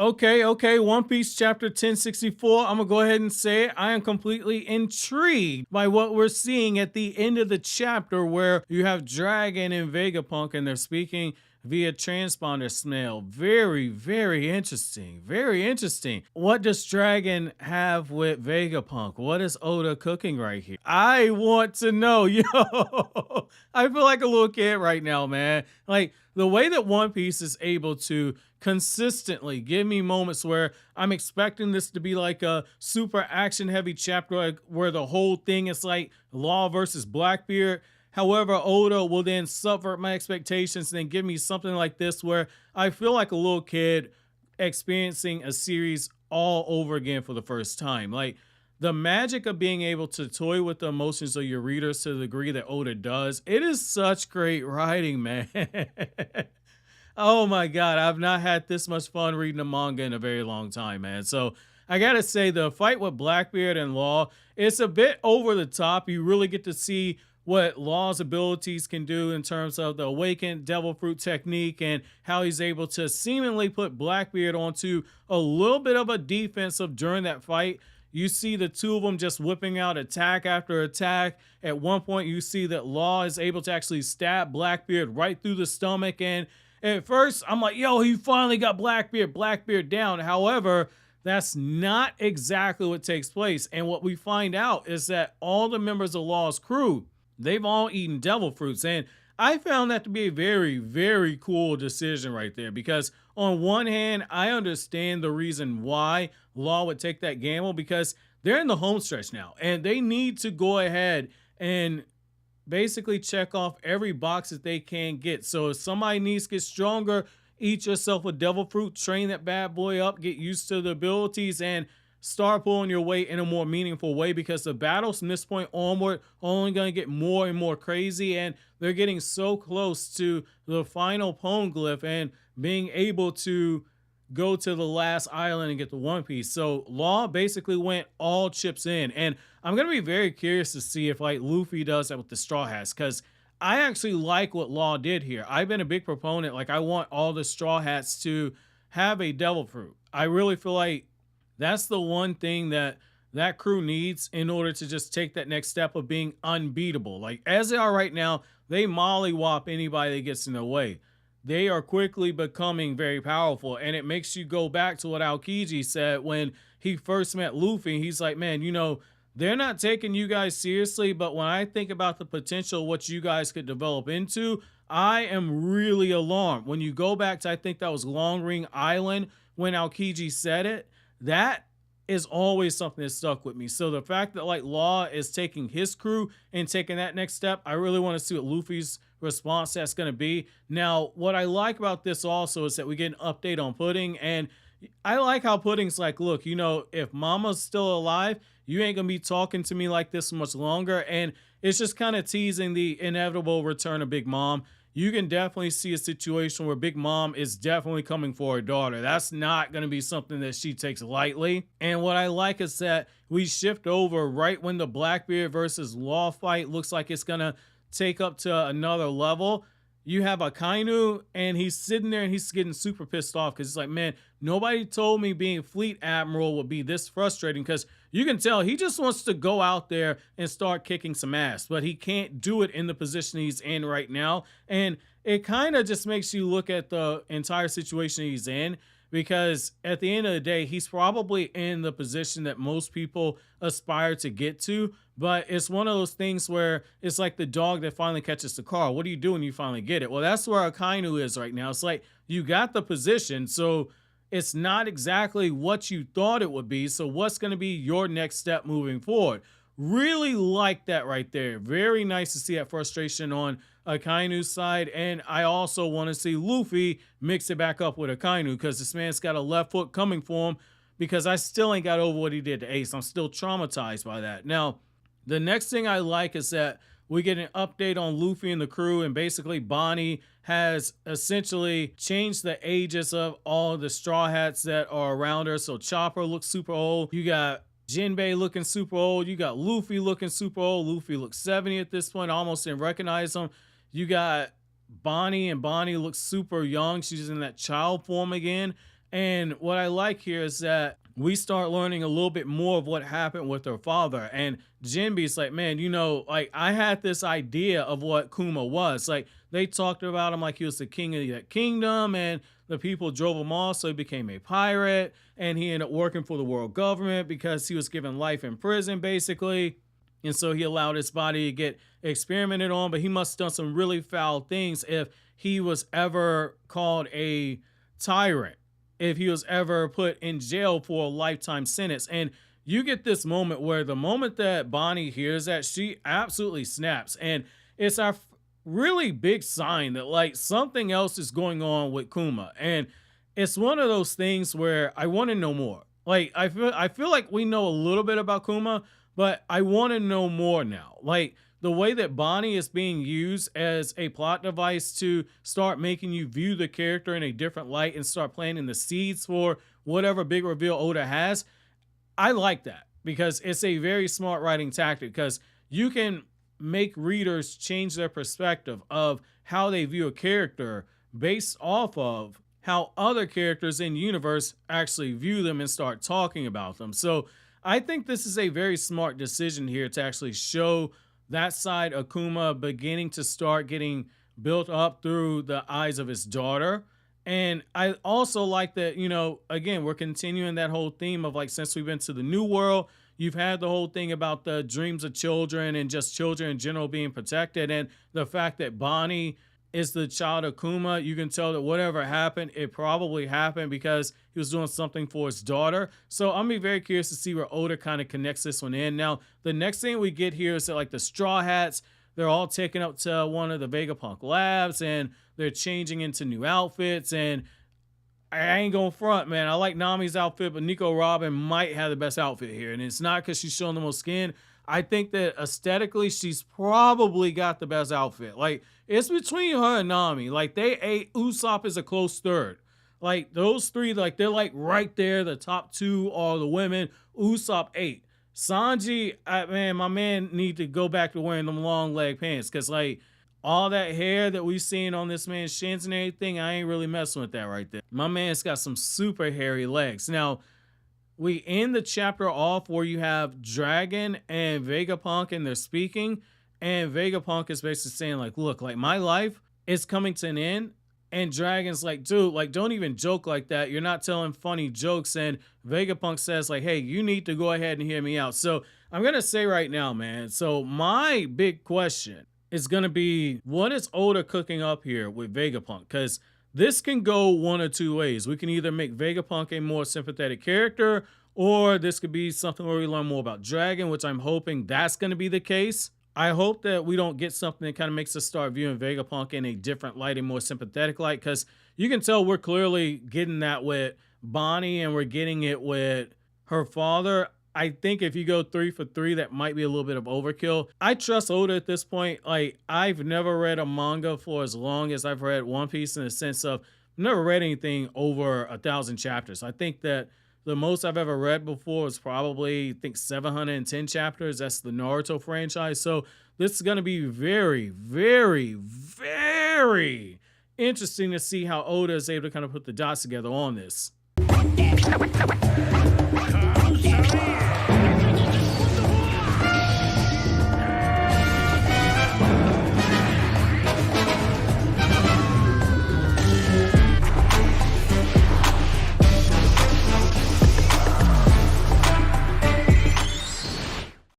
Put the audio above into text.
Okay. One Piece chapter 1064. I'm gonna go ahead and say it. I am completely intrigued by what we're seeing at the end of the chapter where you have Dragon and Vegapunk and they're speaking via transponder snail. Very interesting. Very interesting. What does Dragon have with Vegapunk? What is Oda cooking right here? I want to know. Yo, I feel like a little kid right now, man. Like the way that One Piece is able to consistently give me moments where I'm expecting this to be like a super action heavy chapter, like where the whole thing is like Law versus Blackbeard. However, Oda will then subvert my expectations and then give me something like this where I feel like a little kid experiencing a series all over again for the first time. Like the magic of being able to toy with the emotions of your readers to the degree that Oda does, it is such great writing, man. Oh my God, I've not had this much fun reading a manga in a very long time, man. So I gotta say, the fight with Blackbeard and Law, it's a bit over the top. You really get to see what Law's abilities can do in terms of the awakened devil fruit technique and how he's able to seemingly put Blackbeard onto a little bit of a defensive during that fight. You see the two of them just whipping out attack after attack. At one point, you see that Law is able to actually stab Blackbeard right through the stomach. And at first, I'm like, yo, he finally got Blackbeard down. However, that's not exactly what takes place. And what we find out is that all the members of Law's crew, they've all eaten devil fruits. And I found that to be a very cool decision right there. Because on one hand, I understand the reason why Law would take that gamble, because they're in the home stretch now. And they need to go ahead and basically check off every box that they can get. So if somebody needs to get stronger, eat yourself a devil fruit, train that bad boy up, get used to the abilities, and start pulling your weight in a more meaningful way, because the battles from this point onward are only going to get more and more crazy, and they're getting so close to the final poneglyph and being able to go to the last island and get the One Piece. So Law basically went all chips in, and I'm going to be very curious to see if like Luffy does that with the Straw Hats, because I actually like what Law did here. I've been a big proponent, like I want all the Straw Hats to have a devil fruit. I really feel like that's the one thing that that crew needs in order to just take that next step of being unbeatable. Like as they are right now, they mollywop anybody that gets in their way. They are quickly becoming very powerful, and it makes you go back to what Aokiji said when he first met Luffy. He's like, man, you know, they're not taking you guys seriously, but when I think about the potential what you guys could develop into, I am really alarmed. When you go back to, I think that was Long Ring Island when Aokiji said it, that is always something that stuck with me. So the fact that like Law is taking his crew and taking that next step, I really want to see what Luffy's response that's going to be. Now, what I like about this also is that we get an update on Pudding, and I like how Pudding's like, look, you know, if Mama's still alive, you ain't gonna be talking to me like this much longer. And it's just kind of teasing the inevitable return of Big Mom. You can definitely see a situation where Big Mom is definitely coming for her daughter. That's not going to be something that she takes lightly. And what I like is that we shift over right when the Blackbeard versus Law fight looks like it's going to take up to another level. You have Akainu, and he's sitting there and he's getting super pissed off because it's like, man, nobody told me being Fleet Admiral would be this frustrating, because you can tell he just wants to go out there and start kicking some ass, but he can't do it in the position he's in right now. And it kind of just makes you look at the entire situation he's in, because at the end of the day, he's probably in the position that most people aspire to get to. But it's one of those things where it's like the dog that finally catches the car. What do you do when you finally get it? Well, that's where Akainu is right now. It's like you got the position, so it's not exactly what you thought it would be. So what's going to be your next step moving forward? Really like that right there. Very nice to see that frustration on Akainu's side. And I also want to see Luffy mix it back up with Akainu, because this man's got a left foot coming for him, because I still ain't got over what he did to Ace. I'm still traumatized by that. Now, the next thing I like is that we get an update on Luffy and the crew, and basically Bonney has essentially changed the ages of all the Straw Hats that are around her. So Chopper looks super old. You got Jinbei looking super old. You got Luffy looking super old. Luffy looks 70 at this point. I almost didn't recognize him. You got Bonney, and Bonney looks super young. She's in that child form again. And what I like here is that we start learning a little bit more of what happened with her father. And Jinbe's like, man, you know, like I had this idea of what Kuma was. Like they talked about him like he was the king of that kingdom, and the people drove him off, so he became a pirate, and he ended up working for the world government because he was given life in prison, basically. And so he allowed his body to get experimented on, but he must have done some really foul things if he was ever called a tyrant, if he was ever put in jail for a lifetime sentence. And you get this moment where the moment that Bonney hears that, she absolutely snaps. And it's our really big sign that like something else is going on with Kuma. And it's one of those things where I want to know more. Like I feel like we know a little bit about Kuma, but I want to know more now. Like the way that Bonney is being used as a plot device to start making you view the character in a different light and start planting the seeds for whatever big reveal Oda has. I like that because it's a very smart writing tactic, because you can make readers change their perspective of how they view a character based off of how other characters in the universe actually view them and start talking about them. So I think this is a very smart decision here to actually show that side of Kuma beginning to start getting built up through the eyes of his daughter. And I also like that, you know, again, we're continuing that whole theme of like, since we've been to the new world, you've had the whole thing about the dreams of children and just children in general being protected. And the fact that Bonney is the child of Kuma, you can tell that whatever happened, it probably happened because he was doing something for his daughter. So I'm gonna be very curious to see where Oda kind of connects this one in. Now, the next thing we get here is that like the Straw Hats, they're all taken up to one of the Vegapunk labs and they're changing into new outfits. And I ain't gonna front, man. I like Nami's outfit, but Nico Robin might have the best outfit here. And it's not because she's showing the most skin. I think that aesthetically, she's probably got the best outfit. Like, it's between her and Nami. Like, they ate. Usopp is a close third. Like, those three, like, they're, like, right there. The top two are the women. Usopp 8. Sanji, man, my man need to go back to wearing them long leg pants. Because, like, all that hair that we've seen on this man's shins and everything, I ain't really messing with that right there. My man's got some super hairy legs. Now, we end the chapter off where you have Dragon and Vegapunk and they're speaking. And Vegapunk is basically saying like, look, like my life is coming to an end. And Dragon's like, dude, like don't even joke like that. You're not telling funny jokes. And Vegapunk says like, hey, you need to go ahead and hear me out. So I'm going to say right now, man. So my big question is going to be, what is Oda cooking up here with Vegapunk? Because this can go one or two ways. We can either make Vegapunk a more sympathetic character, or this could be something where we learn more about Dragon, which I'm hoping that's going to be the case. I hope that we don't get something that kind of makes us start viewing Vegapunk in a different light, a more sympathetic light, because you can tell we're clearly getting that with Bonney and we're getting it with her father. I think if you go 3 for 3, that might be a little bit of overkill. I trust Oda at this point. Like, I've never read a manga for as long as I've read One Piece, in the sense of never read anything over 1,000 chapters. I think that the most I've ever read before is probably, I think, 710 chapters. That's the Naruto franchise. So this is going to be very, very, very interesting to see how Oda is able to kind of put the dots together on this.